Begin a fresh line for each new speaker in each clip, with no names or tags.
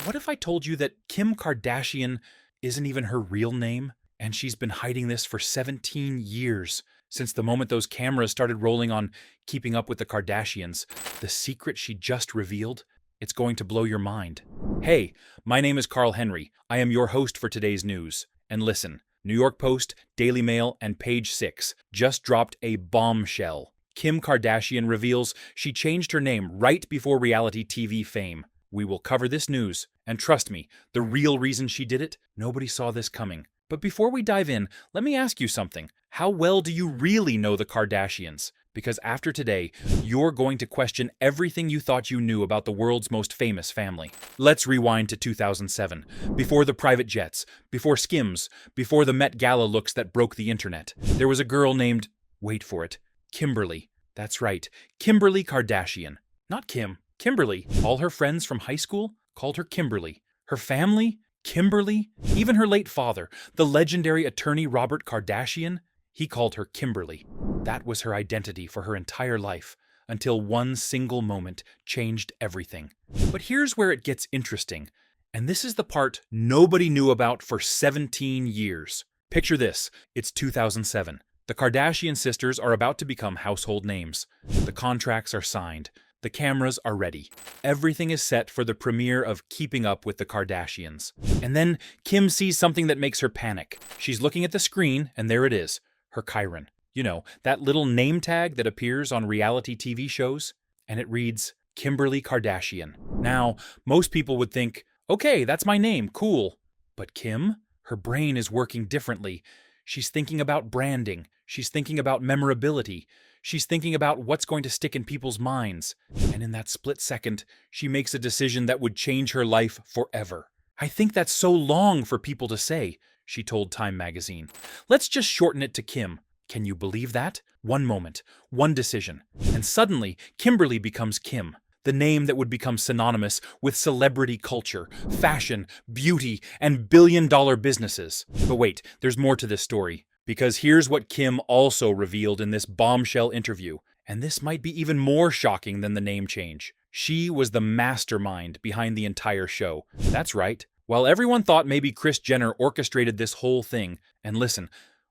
What if I told you that Kim Kardashian isn't even her real name, and she's been hiding this for 17 years, since the moment those cameras started rolling on Keeping Up with the Kardashians? The secret she just revealed? It's going to blow your mind. Hey, my name is Carl Henry. I am your host for today's news. And listen, New York Post, Daily Mail, and Page 6 just dropped a bombshell. Kim Kardashian reveals she changed her name right before reality TV fame. We will cover this news, and trust me, the real reason she did it, nobody saw this coming. But before we dive in, let me ask you something. How well do you really know the Kardashians? Because after today, you're going to question everything you thought you knew about the world's most famous family. Let's rewind to 2007, before the private jets, before Skims, before the Met Gala looks that broke the internet. There was a girl named, wait for it, Kimberly. That's right, Kimberly Kardashian. Not Kim, Kimberly. All her friends from high school called her Kimberly. Her family, Kimberly. Even her late father, the legendary attorney Robert Kardashian, he called her Kimberly. That was her identity for her entire life, until one single moment changed everything. But here's where it gets interesting, and this is the part nobody knew about for 17 years. Picture this, it's 2007. The Kardashian sisters are about to become household names. The contracts are signed. The cameras are ready. Everything is set for the premiere of Keeping Up with the Kardashians. And then Kim sees something that makes her panic. She's looking at the screen, and there it is, her Chiron. You know, that little name tag that appears on reality TV shows? And it reads, Kimberly Kardashian. Now, most people would think, okay, that's my name, cool. But Kim? Her brain is working differently. She's thinking about branding. She's thinking about memorability. She's thinking about what's going to stick in people's minds. And in that split second, she makes a decision that would change her life forever. I think that's so long for people to say, she told Time magazine. Let's just shorten it to Kim. Can you believe that? One moment, one decision. And suddenly, Kimberly becomes Kim. The name that would become synonymous with celebrity culture, fashion, beauty, and billion-dollar businesses. But wait, there's more to this story. Because here's what Kim also revealed in this bombshell interview. And this might be even more shocking than the name change. She was the mastermind behind the entire show. That's right. While everyone thought maybe Kris Jenner orchestrated this whole thing, and listen,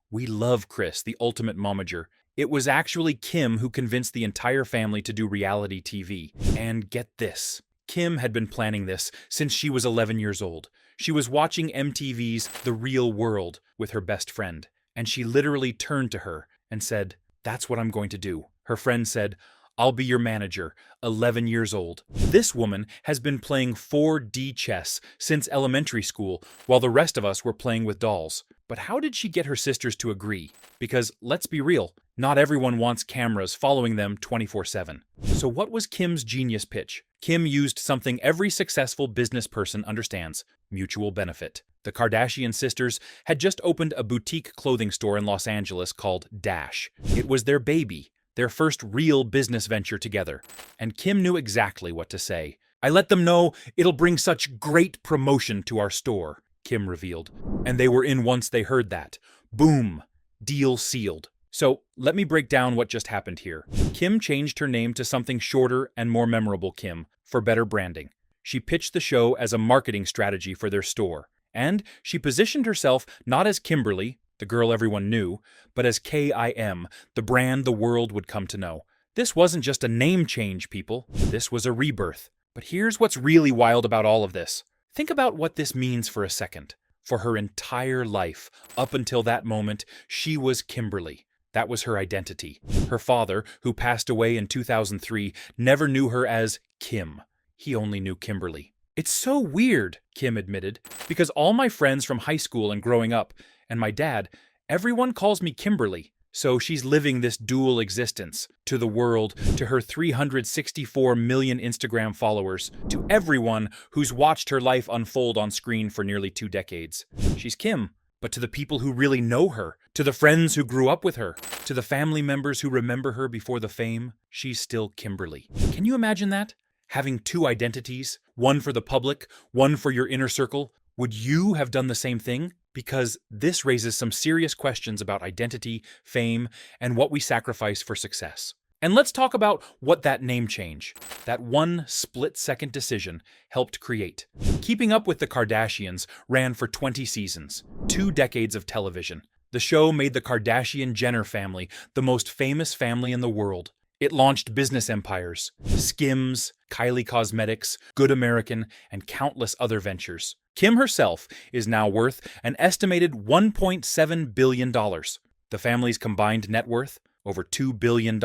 we love Kris, the ultimate momager, it was actually Kim who convinced the entire family to do reality TV. And get this, Kim had been planning this since she was 11 years old. She was watching MTV's The Real World with her best friend, and she literally turned to her and said, that's what I'm going to do. Her friend said, I'll be your manager, 11 years old. This woman has been playing 4D chess since elementary school, while the rest of us were playing with dolls. But how did she get her sisters to agree? Because, let's be real, not everyone wants cameras following them 24/7. So what was Kim's genius pitch? Kim used something every successful business person understands: mutual benefit. The Kardashian sisters had just opened a boutique clothing store in Los Angeles called Dash. It was their baby, their first real business venture together. And Kim knew exactly what to say. I let them know it'll bring such great promotion to our store, Kim revealed. And they were in once they heard that. Boom! Deal sealed. So let me break down what just happened here. Kim changed her name to something shorter and more memorable Kim for better branding. She pitched the show as a marketing strategy for their store. And she positioned herself not as Kimberly, the girl everyone knew, but as KIM, the brand the world would come to know. This wasn't just a name change, people. This was a rebirth. But here's what's really wild about all of this. Think about what this means for a second. For her entire life, up until that moment, she was Kimberly. That was her identity. Her father, who passed away in 2003, never knew her as Kim. He only knew Kimberly. It's so weird, Kim admitted, because all my friends from high school and growing up, and my dad, everyone calls me Kimberly. So she's living this dual existence, to the world, to her 364 million Instagram followers, to everyone who's watched her life unfold on screen for nearly 2 decades. She's Kim, but to the people who really know her, to the friends who grew up with her, to the family members who remember her before the fame, she's still Kimberly. Can you imagine that? Having 2 identities, one for the public, one for your inner circle. Would you have done the same thing? Because this raises some serious questions about identity, fame, and what we sacrifice for success. And let's talk about what that name change, that one split-second decision, helped create. Keeping Up with the Kardashians ran for 20 seasons, 2 decades of television. The show made the Kardashian-Jenner family the most famous family in the world. It launched business empires, Skims, Kylie Cosmetics, Good American, and countless other ventures. Kim herself is now worth an estimated $1.7 billion. The family's combined net worth, over $2 billion.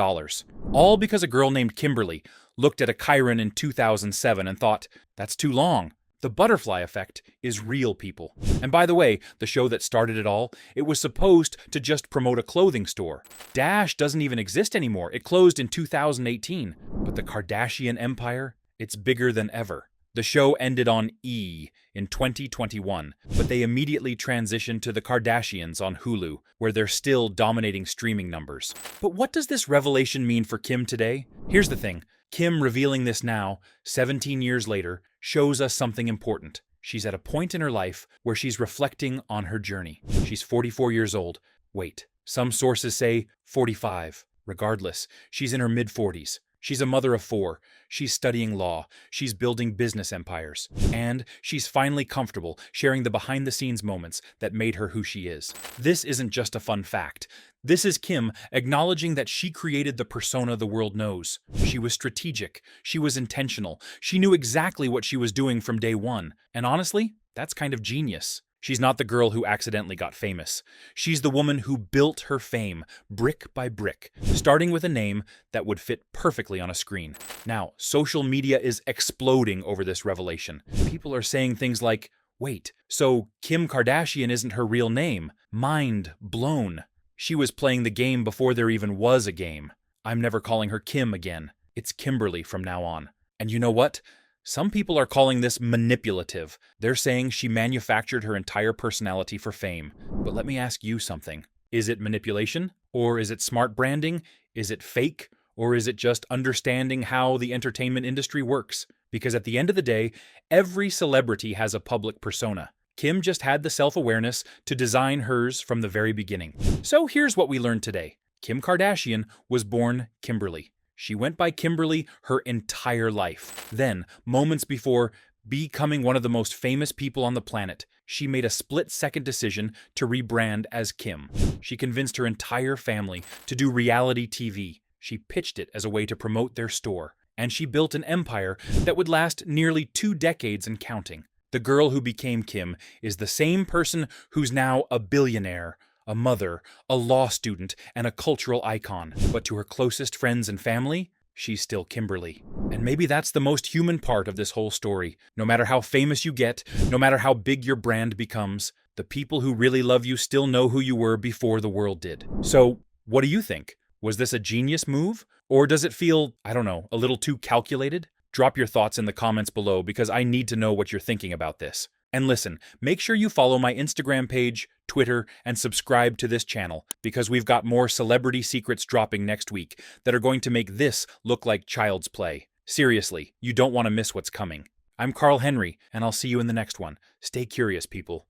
All because a girl named Kimberly looked at a Chiron in 2007 and thought, that's too long. The butterfly effect is real, people. And by the way, the show that started it all, it was supposed to just promote a clothing store. Dash doesn't even exist anymore. It closed in 2018. But the Kardashian empire, it's bigger than ever. The show ended on E in 2021, but they immediately transitioned to the Kardashians on Hulu, where they're still dominating streaming numbers. But what does this revelation mean for Kim today? Here's the thing. Kim revealing this now, 17 years later, shows us something important. She's at a point in her life where she's reflecting on her journey. She's 44 years old. Wait, some sources say 45. Regardless, she's in her mid-40s. She's a mother of 4. She's studying law. She's building business empires. And she's finally comfortable sharing the behind-the-scenes moments that made her who she is. This isn't just a fun fact. This is Kim acknowledging that she created the persona the world knows. She was strategic. She was intentional. She knew exactly what she was doing from day one. And honestly, that's kind of genius. She's not the girl who accidentally got famous. She's the woman who built her fame, brick by brick, starting with a name that would fit perfectly on a screen. Now, social media is exploding over this revelation. People are saying things like, wait, so Kim Kardashian isn't her real name? Mind blown. She was playing the game before there even was a game. I'm never calling her Kim again. It's Kimberly from now on. And you know what? Some people are calling this manipulative. They're saying she manufactured her entire personality for fame. But let me ask you something. Is it manipulation? Or is it smart branding? Is it fake? Or is it just understanding how the entertainment industry works? Because at the end of the day, every celebrity has a public persona. Kim just had the self-awareness to design hers from the very beginning. So here's what we learned today. Kim Kardashian was born Kimberly. She went by Kimberly her entire life. Then, moments before becoming one of the most famous people on the planet, she made a split-second decision to rebrand as Kim. She convinced her entire family to do reality TV. She pitched it as a way to promote their store. And she built an empire that would last nearly 2 decades and counting. The girl who became Kim is the same person who's now a billionaire, a mother, a law student, and a cultural icon. But to her closest friends and family, she's still Kimberly. And maybe that's the most human part of this whole story. No matter how famous you get, no matter how big your brand becomes, the people who really love you still know who you were before the world did. So, what do you think? Was this a genius move? Or does it feel, I don't know, a little too calculated? Drop your thoughts in the comments below because I need to know what you're thinking about this. And listen, make sure you follow my Instagram page, Twitter, and subscribe to this channel because we've got more celebrity secrets dropping next week that are going to make this look like child's play. Seriously, you don't want to miss what's coming. I'm Carl Henry, and I'll see you in the next one. Stay curious, people.